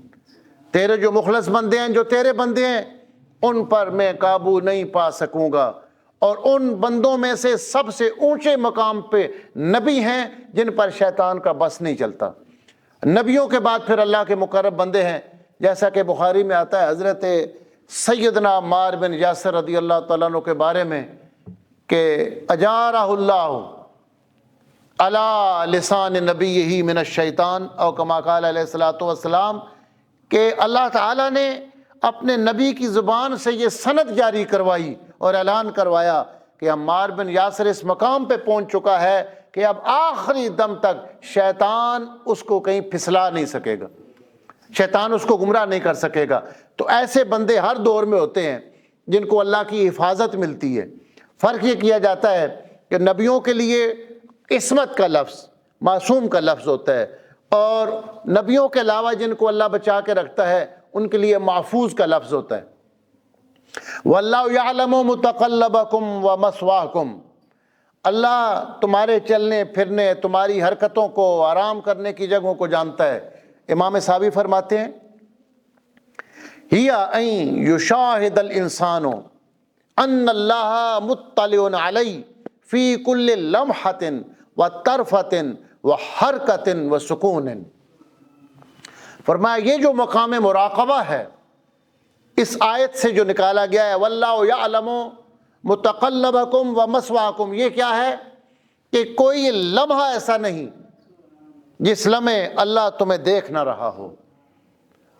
تیرے جو مخلص بندے ہیں، جو تیرے بندے ہیں، ان پر میں قابو نہیں پا سکوں گا، اور ان بندوں میں سے سب سے اونچے مقام پہ نبی ہیں جن پر شیطان کا بس نہیں چلتا۔ نبیوں کے بعد پھر اللہ کے مقرب بندے ہیں، جیسا کہ بخاری میں آتا ہے حضرت سیدنا عمار بن یاسر رضی اللہ تعالیٰ عنہ کے بارے میں کہ اجارہ اللہ علی لسان نبیہ من الشیطان، او کما قال علیہ الصلوۃ والسلام، کہ اللہ تعالیٰ نے اپنے نبی کی زبان سے یہ سند جاری کروائی اور اعلان کروایا کہ عمار بن یاسر اس مقام پہ پہنچ چکا ہے کہ اب آخری دم تک شیطان اس کو کہیں پھسلا نہیں سکے گا، شیطان اس کو گمراہ نہیں کر سکے گا۔ تو ایسے بندے ہر دور میں ہوتے ہیں جن کو اللہ کی حفاظت ملتی ہے۔ فرق یہ کیا جاتا ہے کہ نبیوں کے لیے عصمت کا لفظ، معصوم کا لفظ ہوتا ہے، اور نبیوں کے علاوہ جن کو اللہ بچا کے رکھتا ہے ان کے لیے محفوظ کا لفظ ہوتا ہے۔ وَاللَّهُ يَعْلَمُ مُتَقَلَّبَكُمْ وَمَثْوَاكُمْ، اللہ تمہارے چلنے پھرنے، تمہاری حرکتوں کو، آرام کرنے کی جگہوں کو جانتا ہے۔ امام صحابی فرماتے ہیں ہِیَ أَن يُشَاهِدَ الْإِنسَانُ أَنَّ اللَّهَ مُطَّلِعٌ عَلَيْهِ فِي كُلِّ لَمْحَةٍ وَطَرْفَةٍ وَحَرْكَةٍ وَسُكُونٍ۔ فرمایا یہ جو مقام مراقبہ ہے اس آیت سے جو نکالا گیا ہے وَاللَّهُ يَعْلَمُ مُتَقَلَّبَكُمْ وَمَثْوَاكُمْ، یہ کیا ہے کہ کوئی لمحہ ایسا نہیں جس لمحے اللہ تمہیں دیکھ نہ رہا ہو،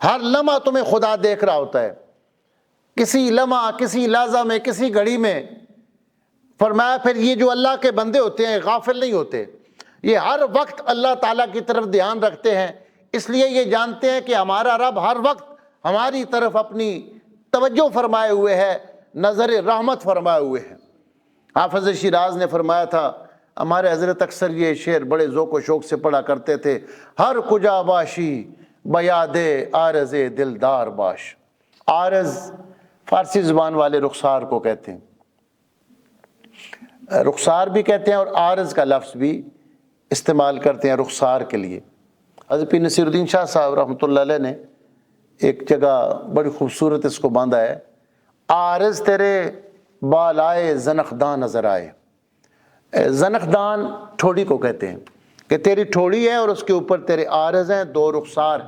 ہر لمحہ تمہیں خدا دیکھ رہا ہوتا ہے، کسی لمحہ، کسی لحظہ میں، کسی گھڑی میں۔ فرمایا پھر یہ جو اللہ کے بندے ہوتے ہیں غافل نہیں ہوتے، یہ ہر وقت اللہ تعالیٰ کی طرف دھیان رکھتے ہیں، اس لیے یہ جانتے ہیں کہ ہمارا رب ہر وقت ہماری طرف اپنی توجہ فرمائے ہوئے ہے، نظر رحمت فرمائے ہوئے ہے۔ حافظ شیراز نے فرمایا تھا، ہمارے حضرت اکثر یہ شعر بڑے ذوق و شوق سے پڑھا کرتے تھے، ہر کجا باشی بیاد عارض دلدار باش۔ عارض فارسی زبان والے رخسار کو کہتے ہیں، رخسار بھی کہتے ہیں اور عارض کا لفظ بھی استعمال کرتے ہیں رخسار کے لیے۔ حضرت پیر نصیر الدین شاہ صاحب رحمۃ اللہ علیہ نے ایک جگہ بڑی خوبصورت اس کو باندھا ہے، عارض تیرے بالائے زنخدان نظر آئے۔ زنخدان ٹھوڑی کو کہتے ہیں کہ تیری ٹھوڑی ہے اور اس کے اوپر تیرے عارض ہیں، دو رخسار۔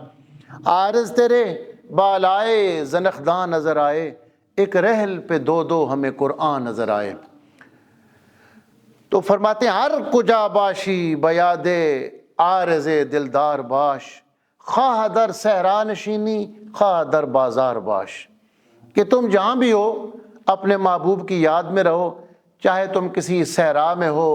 عارض تیرے بالائے زنخدان نظر آئے، ایک رحل پہ دو دو ہمیں قرآن نظر آئے۔ تو فرماتے ہیں ہر کجا باشی بیاد عارض دلدار باش، خواہ در صحرا نشینی خواہ در بازار باش، کہ تم جہاں بھی ہو اپنے محبوب کی یاد میں رہو، چاہے تم کسی صحرا میں ہو،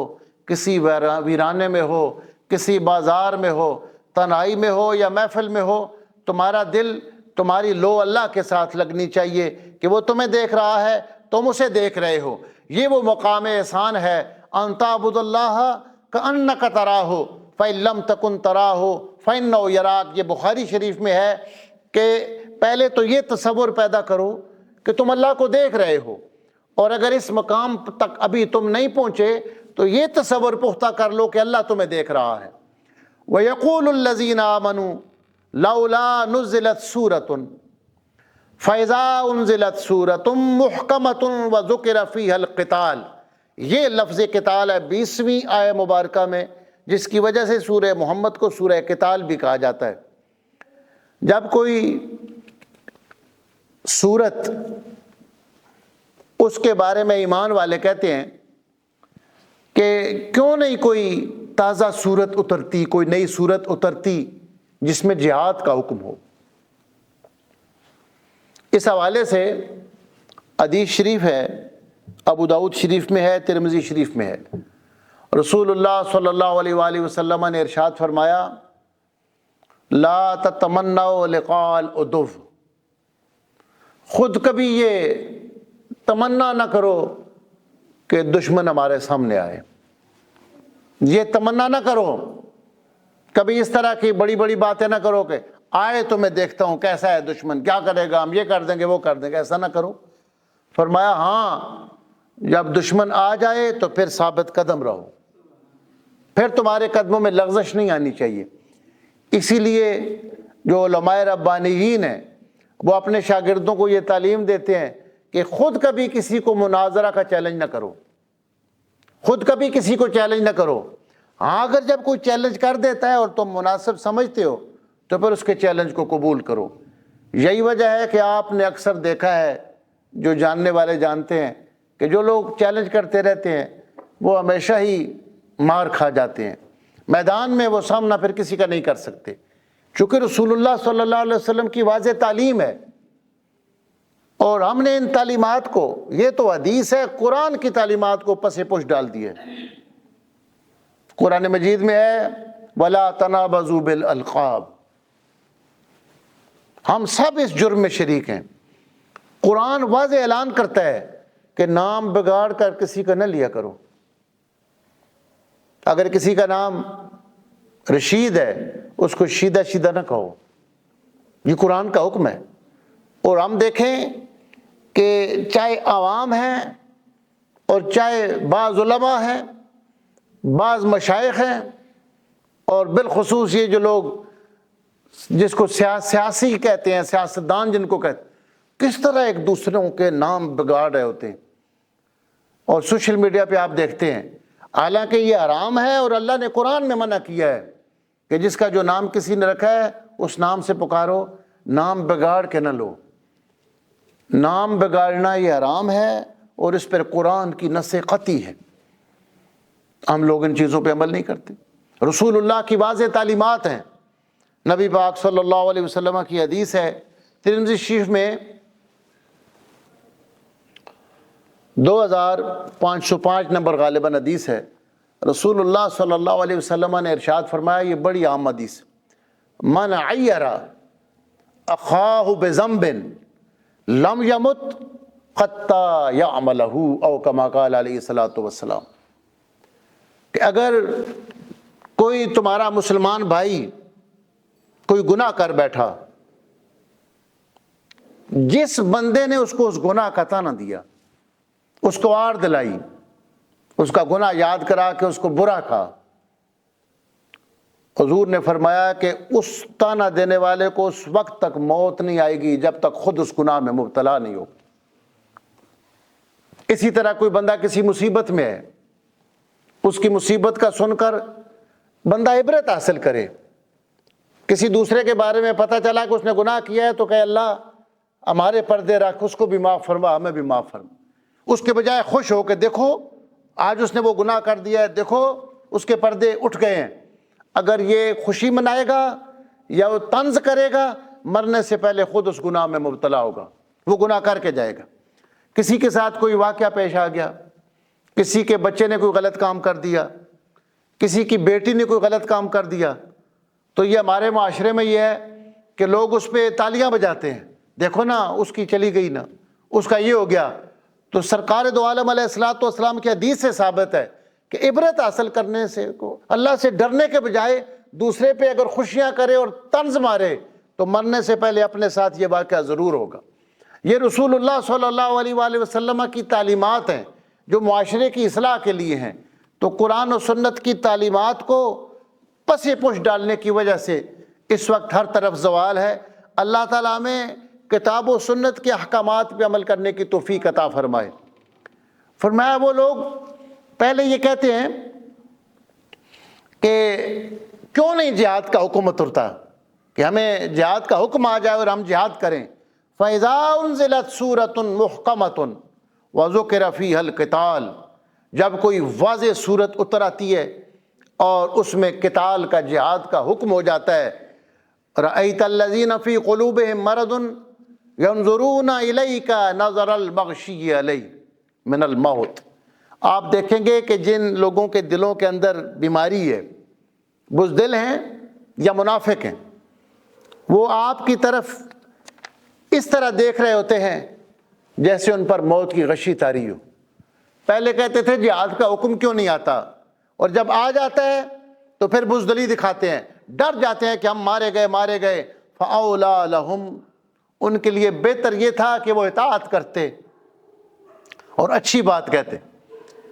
کسی ویرانے میں ہو، کسی بازار میں ہو، تنہائی میں ہو یا محفل میں ہو، تمہارا دل، تمہاری لو اللہ کے ساتھ لگنی چاہیے کہ وہ تمہیں دیکھ رہا ہے، تم اسے دیکھ رہے ہو۔ یہ وہ مقام احسان ہے، ان تعبد اللہ کأنک تراہ فإن لم تکن تراہ فإنہ یراک۔ یہ بخاری شریف میں ہے کہ پہلے تو یہ تصور پیدا کرو کہ تم اللہ کو دیکھ رہے ہو، اور اگر اس مقام تک ابھی تم نہیں پہنچے تو یہ تصور پختہ کر لو کہ اللہ تمہیں دیکھ رہا ہے۔ وَيَقُولُ الَّذِينَ آمَنُوا لَوْلَا نُزِّلَتْ سُورَةٌ فَإِذَا أُنزِلَتْ سُورَةٌ مُحْكَمَةٌ وَذُكِرَ فِيهَا الْقِتَالُ، یہ لفظ قتال ہے 20ویں آیہ مبارکہ میں، جس کی وجہ سے سورہ محمد کو سورہ قتال بھی کہا جاتا ہے۔ جب کوئی سورت اس کے بارے میں ایمان والے کہتے ہیں کہ کیوں نہیں کوئی تازہ صورت اترتی، کوئی نئی صورت اترتی جس میں جہاد کا حکم ہو۔ اس حوالے سے حدیث شریف ہے، ابو داؤد شریف میں ہے، ترمذی شریف میں ہے، رسول اللہ صلی اللہ علیہ وآلہ وسلم نے ارشاد فرمایا لا تتمنوا لقاء العدو، خود کبھی یہ تمنا نہ کرو کہ دشمن ہمارے سامنے آئے، یہ تمنا نہ کرو، کبھی اس طرح کی بڑی بڑی باتیں نہ کرو کہ آئے تو میں دیکھتا ہوں کیسا ہے دشمن، کیا کرے گا، ہم یہ کر دیں گے وہ کر دیں گے، ایسا نہ کرو۔ فرمایا ہاں جب دشمن آ جائے تو پھر ثابت قدم رہو، پھر تمہارے قدموں میں لغزش نہیں آنی چاہیے۔ اسی لیے جو علماء ربانیین ہیں وہ اپنے شاگردوں کو یہ تعلیم دیتے ہیں کہ خود کبھی کسی کو مناظرہ کا چیلنج نہ کرو، خود کبھی کسی کو چیلنج نہ کرو۔ ہاں اگر جب کوئی چیلنج کر دیتا ہے اور تم مناسب سمجھتے ہو تو پھر اس کے چیلنج کو قبول کرو۔ یہی وجہ ہے کہ آپ نے اکثر دیکھا ہے، جو جاننے والے جانتے ہیں، کہ جو لوگ چیلنج کرتے رہتے ہیں وہ ہمیشہ ہی مار کھا جاتے ہیں، میدان میں وہ سامنا پھر کسی کا نہیں کر سکتے، چونکہ رسول اللہ صلی اللہ علیہ وسلم کی واضح تعلیم ہے، اور ہم نے ان تعلیمات کو، یہ تو حدیث ہے، قرآن کی تعلیمات کو پس پش ڈال دی ہے۔ قرآن مجید میں ہے وَلَا تَنَابَزُوا بِالْأَلْقَابِ، ہم سب اس جرم میں شریک ہیں۔ قرآن واضح اعلان کرتا ہے کہ نام بگاڑ کر کسی کا نہ لیا کرو۔ اگر کسی کا نام رشید ہے اس کو شیدہ شیدہ نہ کہو، یہ قرآن کا حکم ہے۔ اور ہم دیکھیں کہ چاہے عوام ہیں اور چاہے بعض علماء ہیں، بعض مشائخ ہیں، اور بالخصوص یہ جو لوگ جس کو سیاسی کہتے ہیں، سیاستدان جن کو کہتے ہیں، کس طرح ایک دوسروں کے نام بگاڑ رہے ہوتے ہیں، اور سوشل میڈیا پہ آپ دیکھتے ہیں، حالانکہ یہ حرام ہے اور اللہ نے قرآن میں منع کیا ہے کہ جس کا جو نام کسی نے رکھا ہے اس نام سے پکارو، نام بگاڑ کے نہ لو۔ نام بگاڑنا یہ حرام ہے اور اس پر قرآن کی نص قطعی ہے۔ ہم لوگ ان چیزوں پہ عمل نہیں کرتے۔ رسول اللہ کی واضح تعلیمات ہیں، نبی پاک صلی اللہ علیہ وسلم کی حدیث ہے، ترمذی شریف میں 2505 نمبر غالباً حدیث ہے، رسول اللہ صلی اللہ علیہ وسلم نے ارشاد فرمایا، یہ بڑی عام حدیث، من عیر اخاہ بذنب لم یمت حتی یعملہ او کما قال علیہ الصلوۃ والسلام، کہ اگر کوئی تمہارا مسلمان بھائی کوئی گناہ کر بیٹھا، جس بندے نے اس کو اس گناہ کا طعنہ دیا، اس کو آڑ دلائی، اس کا گناہ یاد کرا کہ اس کو برا کہا، حضور نے فرمایا کہ اس طعنہ دینے والے کو اس وقت تک موت نہیں آئے گی جب تک خود اس گناہ میں مبتلا نہیں ہو۔ اسی طرح کوئی بندہ کسی مصیبت میں ہے، اس کی مصیبت کا سن کر بندہ عبرت حاصل کرے، کسی دوسرے کے بارے میں پتہ چلا کہ اس نے گناہ کیا ہے تو کہ اللہ ہمارے پردے رکھ، اس کو بھی معاف فرما، ہمیں بھی معاف فرما، اس کے بجائے خوش ہو کہ دیکھو آج اس نے وہ گناہ کر دیا ہے، دیکھو اس کے پردے اٹھ گئے ہیں۔ اگر یہ خوشی منائے گا یا وہ طنز کرے گا، مرنے سے پہلے خود اس گناہ میں مبتلا ہوگا، وہ گناہ کر کے جائے گا۔ کسی کے ساتھ کوئی واقعہ پیش آ گیا، کسی کے بچے نے کوئی غلط کام کر دیا، کسی کی بیٹی نے کوئی غلط کام کر دیا، تو یہ ہمارے معاشرے میں یہ ہے کہ لوگ اس پہ تالیاں بجاتے ہیں، دیکھو نا اس کی چلی گئی نا، اس کا یہ ہو گیا۔ تو سرکار دو عالم علیہ الصلوۃ والسلام کی حدیث سے ثابت ہے کہ عبرت حاصل کرنے سے کو اللہ سے ڈرنے کے بجائے دوسرے پہ اگر خوشیاں کرے اور طنز مارے تو مرنے سے پہلے اپنے ساتھ یہ واقعہ ضرور ہوگا۔ یہ رسول اللہ صلی اللہ علیہ وآلہ وسلم کی تعلیمات ہیں جو معاشرے کی اصلاح کے لیے ہیں۔ تو قرآن و سنت کی تعلیمات کو پس پش ڈالنے کی وجہ سے اس وقت ہر طرف زوال ہے۔ اللہ تعالیٰ ہمیں کتاب و سنت کے احکامات پہ عمل کرنے کی توفیق عطا فرمائے۔ فرمایا وہ لوگ پہلے یہ کہتے ہیں کہ کیوں نہیں جہاد کا حکم اترتا، کہ ہمیں جہاد کا حکم آ جائے اور ہم جہاد کریں۔ فَإِذَا أُنزِلَتْ سُورَةٌ مُحْكَمَةٌ وَذُكِرَ فِيهَا الْقِتَالُ، جب کوئی واضح صورت اتر آتی ہے، اور اس میں قتال کا، جہاد کا حکم ہو جاتا ہے۔ رأیت الذین فی قلوبہم مرض ینظرون الیک نظر المغشی علیہ من الموت۔ آپ دیکھیں گے کہ جن لوگوں کے دلوں کے اندر بیماری ہے، بزدل ہیں یا منافق ہیں، وہ آپ کی طرف اس طرح دیکھ رہے ہوتے ہیں جیسے ان پر موت کی غشی طاری ہو۔ پہلے کہتے تھے جہاد کا حکم کیوں نہیں آتا، اور جب آ جاتا ہے تو پھر بزدلی دکھاتے ہیں، ڈر جاتے ہیں کہ ہم مارے گئے۔ فَأَوْلَىٰ لَهُمْ، ان کے لیے بہتر یہ تھا کہ وہ اطاعت کرتے اور اچھی بات کہتے۔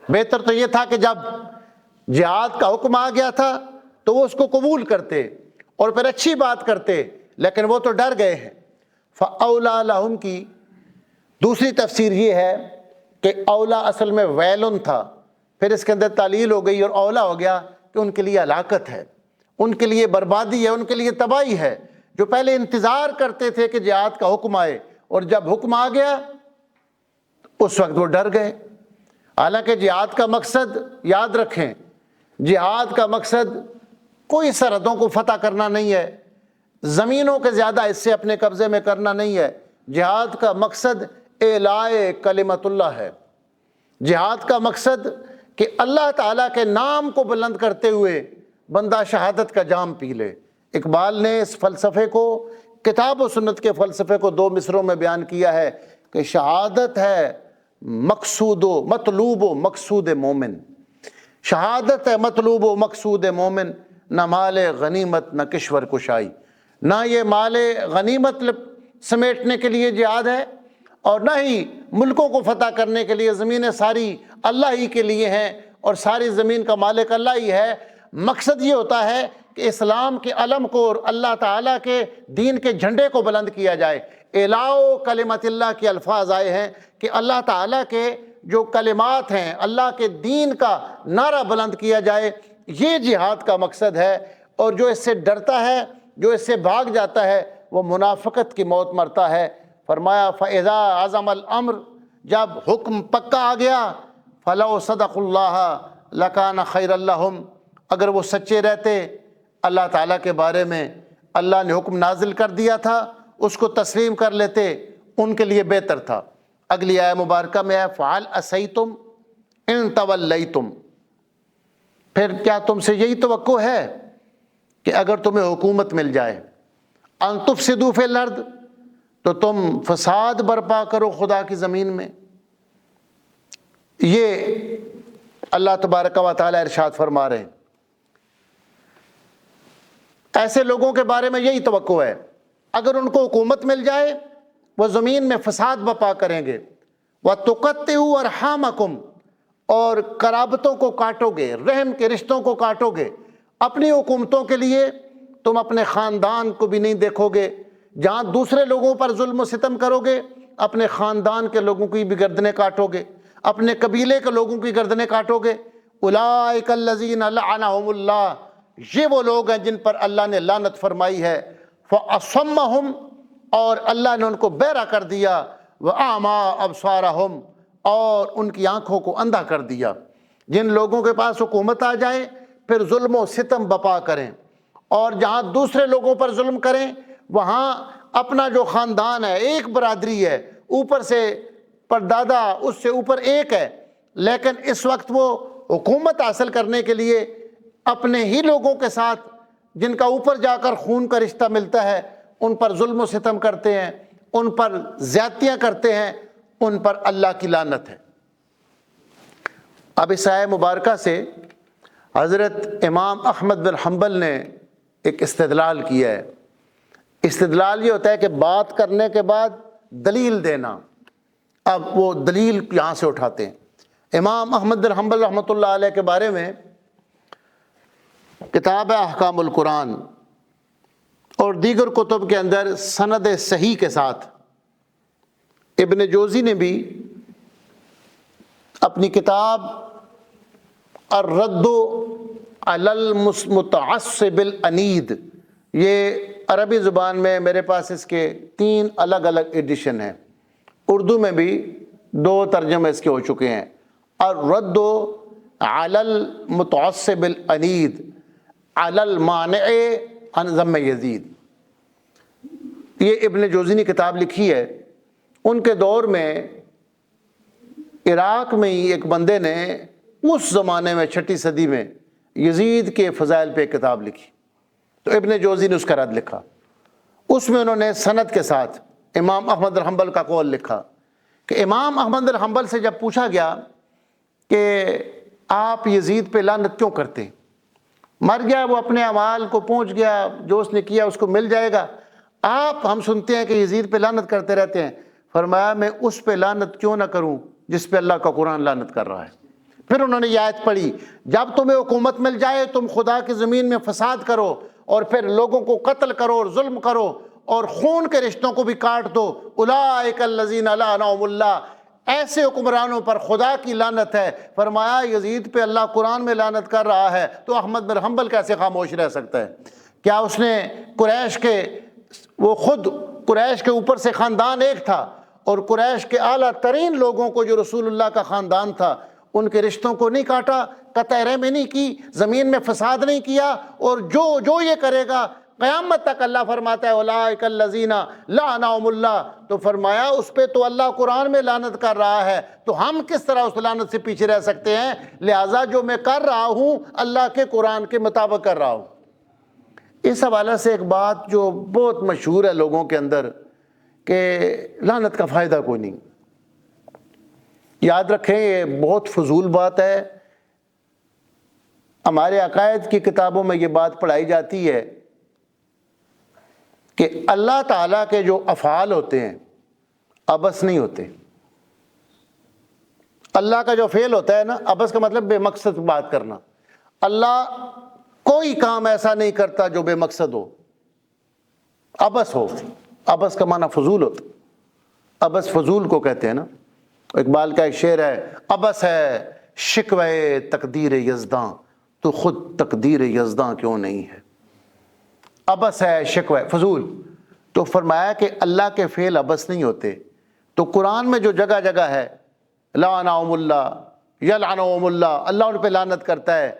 بہتر تو یہ تھا کہ جب جہاد کا حکم آ گیا تھا تو وہ اس کو قبول کرتے اور پھر اچھی بات کرتے، لیکن وہ تو ڈر گئے ہیں۔ فَأَوْلَىٰ لَهُمْ کی دوسری تفسیر یہ ہے کہ اولا اصل میں ویلن تھا، پھر اس کے اندر تعلیل ہو گئی اور اولا ہو گیا کہ ان کے لیے ہلاکت ہے، ان کے لیے بربادی ہے، ان کے لیے تباہی ہے، جو پہلے انتظار کرتے تھے کہ جہاد کا حکم آئے اور جب حکم آ گیا اس وقت وہ ڈر گئے۔ حالانکہ جہاد کا مقصد یاد رکھیں، جہاد کا مقصد کوئی سرحدوں کو فتح کرنا نہیں ہے، زمینوں کے زیادہ حصے اپنے قبضے میں کرنا نہیں ہے۔ جہاد کا مقصد اعلاء کلمت اللہ ہے۔ جہاد کا مقصد کہ اللہ تعالیٰ کے نام کو بلند کرتے ہوئے بندہ شہادت کا جام پی لے۔ اقبال نے اس فلسفے کو، کتاب و سنت کے فلسفے کو 2 مصروں میں بیان کیا ہے کہ شہادت ہے مقصود و مطلوب و مقصود مومن۔ شہادت ہے مطلوب و مقصود مومن، نہ مال غنیمت نہ کشور کشائی۔ نہ یہ مال غنیمت سمیٹنے کے لیے جہاد ہے اور نہ ہی ملکوں کو فتح کرنے کے لیے۔ زمینیں ساری اللہ ہی کے لیے ہیں اور ساری زمین کا مالک اللہ ہی ہے۔ مقصد یہ ہوتا ہے کہ اسلام کے علم کو اور اللہ تعالیٰ کے دین کے جھنڈے کو بلند کیا جائے۔ اعلاء کلمت اللہ کے الفاظ آئے ہیں کہ اللہ تعالیٰ کے جو کلمات ہیں، اللہ کے دین کا نعرہ بلند کیا جائے، یہ جہاد کا مقصد ہے۔ اور جو اس سے ڈرتا ہے، جو اس سے بھاگ جاتا ہے، وہ منافقت کی موت مرتا ہے۔ فرمایا فَإِذَا عَزَمَ الْأَمْرُ، جب حکم پکا آ گیا، فَلَوْ صَدَقُوا اللَّهَ لَكَانَ خَيْرًا لَهُمْ، اگر وہ سچے رہتے اللہ تعالیٰ کے بارے میں، اللہ نے حکم نازل کر دیا تھا، اس کو تسلیم کر لیتے، ان کے لیے بہتر تھا۔ اگلی آیہ مبارکہ میں ہے فَعَلْ أَسَيْتُمْ إِن تَوَلَّيْتُمْ، پھر کیا تم سے یہی توقع ہے کہ اگر تمہیں حکومت مل جائے، أَن تُفْسِدُوا فِي الْأَرْضِ، تو تم فساد برپا کرو خدا کی زمین میں۔ یہ اللہ تبارک و تعالیٰ ارشاد فرما رہے ہیں، ایسے لوگوں کے بارے میں یہی توقع ہے، اگر ان کو حکومت مل جائے وہ زمین میں فساد برپا کریں گے۔ وَتُقَطِّعُوا أَرْحَامَكُمْ، اور قرابتوں کو کاٹو گے، رحم کے رشتوں کو کاٹو گے۔ اپنی حکومتوں کے لیے تم اپنے خاندان کو بھی نہیں دیکھو گے، جہاں دوسرے لوگوں پر ظلم و ستم کرو گے اپنے خاندان کے لوگوں کی بھی گردنیں کاٹو گے، اپنے قبیلے کے لوگوں کی گردنیں کاٹو گے۔ اولئک الذین لعنہم اللہ، یہ وہ لوگ ہیں جن پر اللہ نے لعنت فرمائی ہے۔ فَأَصَمَّهُمْ، اور اللہ نے ان کو بہرا کر دیا، وَأَعْمَىٰ أَبْصَارَهُمْ، اور ان کی آنکھوں کو اندھا کر دیا۔ جن لوگوں کے پاس حکومت آ جائے پھر ظلم و ستم بپا کریں، اور جہاں دوسرے لوگوں پر ظلم کریں وہاں اپنا جو خاندان ہے، ایک برادری ہے، اوپر سے پردادا اس سے اوپر ایک ہے، لیکن اس وقت وہ حکومت حاصل کرنے کے لیے اپنے ہی لوگوں کے ساتھ جن کا اوپر جا کر خون کا رشتہ ملتا ہے ان پر ظلم و ستم کرتے ہیں، ان پر زیادتیاں کرتے ہیں، ان پر اللہ کی لعنت ہے۔ اب اس آیہ مبارکہ سے حضرت امام احمد بن حنبل نے ایک استدلال کیا ہے۔ استدلال یہ ہوتا ہے کہ بات کرنے کے بعد دلیل دینا۔ اب وہ دلیل یہاں سے اٹھاتے ہیں۔ امام احمد بن حنبل رحمۃ اللہ علیہ کے بارے میں کتاب احکام القرآن اور دیگر کتب کے اندر سند صحیح کے ساتھ ابن جوزی نے بھی اپنی کتاب الرد علی المتعصب العنید، یہ عربی زبان میں میرے پاس اس کے 3 الگ الگ ایڈیشن ہیں، اردو میں بھی 2 ترجمے اس کے ہو چکے ہیں۔ الرد علی المتعصب العنید علی المانع عن ذم یزید۔ یہ ابن جوزی نے کتاب لکھی ہے۔ ان کے دور میں عراق میں ہی ایک بندے نے اس زمانے میں 6 صدی میں یزید کے فضائل پہ کتاب لکھی، تو ابن جوزی نے اس کا رد لکھا۔ اس میں انہوں نے سند کے ساتھ امام احمد بن حنبل کا قول لکھا کہ امام احمد بن حنبل سے جب پوچھا گیا کہ آپ یزید پہ لعنت کیوں کرتے ہیں، مر گیا وہ، اپنے اعمال کو پہنچ گیا، جو اس نے کیا اس کو مل جائے گا، آپ ہم سنتے ہیں کہ یزید پہ لعنت کرتے رہتے ہیں۔ فرمایا میں اس پہ لعنت کیوں نہ کروں جس پہ اللہ کا قرآن لعنت کر رہا ہے۔ پھر انہوں نے یہ آیت پڑھی، جب تمہیں حکومت مل جائے تم خدا کی زمین میں فساد کرو اور پھر لوگوں کو قتل کرو اور ظلم کرو اور خون کے رشتوں کو بھی کاٹ دو، اولئک الذین لعنہم اللہ، ایسے حکمرانوں پر خدا کی لعنت ہے۔ فرمایا یزید پہ اللہ قرآن میں لعنت کر رہا ہے تو احمد بن حنبل کیسے خاموش رہ سکتا ہے؟ کیا اس نے قریش کے، وہ خود قریش کے اوپر سے خاندان ایک تھا اور قریش کے اعلیٰ ترین لوگوں کو جو رسول اللہ کا خاندان تھا ان کے رشتوں کو نہیں کاٹا، قطع رحمی نہیں کی، زمین میں فساد نہیں کیا؟ اور جو یہ کرے گا قیامت تک اللہ فرماتا ہے اولئک الذین لعنہم اللہ، تو فرمایا اس پہ تو اللہ قرآن میں لعنت کر رہا ہے، تو ہم کس طرح اس لعنت سے پیچھے رہ سکتے ہیں؟ لہٰذا جو میں کر رہا ہوں اللہ کے قرآن کے مطابق کر رہا ہوں۔ اس حوالے سے ایک بات جو بہت مشہور ہے لوگوں کے اندر کہ لعنت کا فائدہ کوئی نہیں، یاد رکھیں یہ بہت فضول بات ہے۔ ہمارے عقائد کی کتابوں میں یہ بات پڑھائی جاتی ہے کہ اللہ تعالیٰ کے جو افعال ہوتے ہیں عبث نہیں ہوتے۔ اللہ کا جو فعل ہوتا ہے نا، عبث کا مطلب بے مقصد بات کرنا، اللہ کوئی کام ایسا نہیں کرتا جو بے مقصد ہو، عبث ہو۔ عبث کا معنی فضول ہوتا، عبث فضول کو کہتے ہیں نا۔ اقبال کا ایک شعر ہے، عبث ہے شکوے تقدیر یزداں تو خود تقدیر یزداں کیوں نہیں ہے۔ عبث ہے شکوے فضول۔ تو فرمایا کہ اللہ کے فعل عبث نہیں ہوتے، تو قرآن میں جو جگہ جگہ ہے لعنہم اللہ یلعنہم اللہ، اللہ ان پہ لعنت کرتا ہے،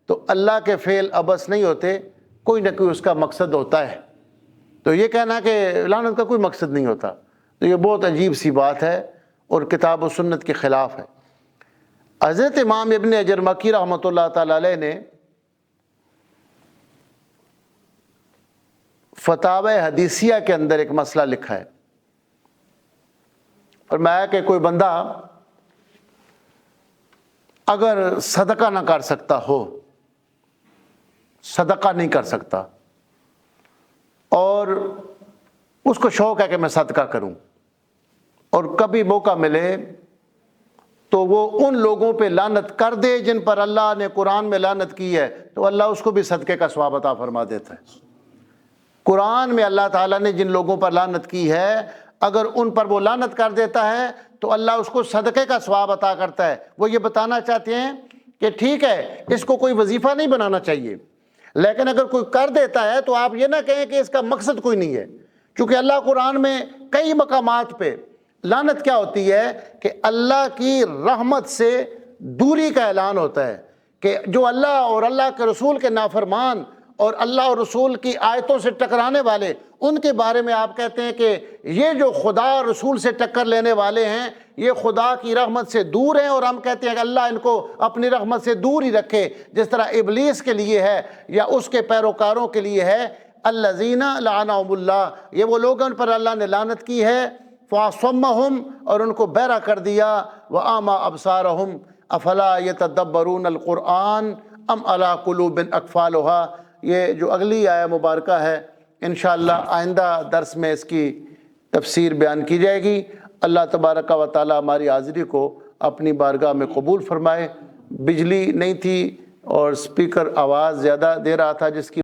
تو اللہ کے فعل عبث نہیں ہوتے، کوئی نہ کوئی اس کا مقصد ہوتا ہے۔ تو یہ کہنا کہ لعنت کا کوئی مقصد نہیں ہوتا تو یہ بہت عجیب سی بات ہے اور کتاب و سنت کے خلاف ہے۔ حضرت امام ابن حجر مکی رحمۃ اللہ تعالی علیہ نے فتاوی حدیثیہ کے اندر ایک مسئلہ لکھا ہے، فرمایا کہ کوئی بندہ اگر صدقہ نہ کر سکتا ہو، صدقہ نہیں کر سکتا اور اس کو شوق ہے کہ میں صدقہ کروں، اور کبھی موقع ملے تو وہ ان لوگوں پہ لعنت کر دے جن پر اللہ نے قرآن میں لعنت کی ہے، تو اللہ اس کو بھی صدقے کا ثواب عطا فرما دیتا ہے۔ قرآن میں اللہ تعالیٰ نے جن لوگوں پر لعنت کی ہے اگر ان پر وہ لعنت کر دیتا ہے تو اللہ اس کو صدقے کا ثواب عطا کرتا ہے۔ وہ یہ بتانا چاہتے ہیں کہ ٹھیک ہے اس کو کوئی وظیفہ نہیں بنانا چاہیے، لیکن اگر کوئی کر دیتا ہے تو آپ یہ نہ کہیں کہ اس کا مقصد کوئی نہیں ہے، کیونکہ اللہ قرآن میں کئی مقامات پہ لعنت کیا ہوتی ہے کہ اللہ کی رحمت سے دوری کا اعلان ہوتا ہے، کہ جو اللہ اور اللہ کے رسول کے نافرمان اور اللہ اور رسول کی آیتوں سے ٹکرانے والے، ان کے بارے میں آپ کہتے ہیں کہ یہ جو خدا اور رسول سے ٹکر لینے والے ہیں یہ خدا کی رحمت سے دور ہیں، اور ہم کہتے ہیں کہ اللہ ان کو اپنی رحمت سے دور ہی رکھے، جس طرح ابلیس کے لیے ہے یا اس کے پیروکاروں کے لیے ہے الذین لعنہم اللہ، یہ وہ لوگ ان پر اللہ نے لعنت کی ہے، فاصمہم، اور ان کو بہرا کر دیا، واعمی ابصارہم افلا یتدبرون القرآن ام علی قلوب اقفالها۔ یہ جو اگلی آیہ مبارکہ ہے انشاءاللہ آئندہ درس میں اس کی تفسیر بیان کی جائے گی۔ اللہ تبارک و تعالی ہماری حاضری کو اپنی بارگاہ میں قبول فرمائے۔ بجلی نہیں تھی اور سپیکر آواز زیادہ دے رہا تھا جس کی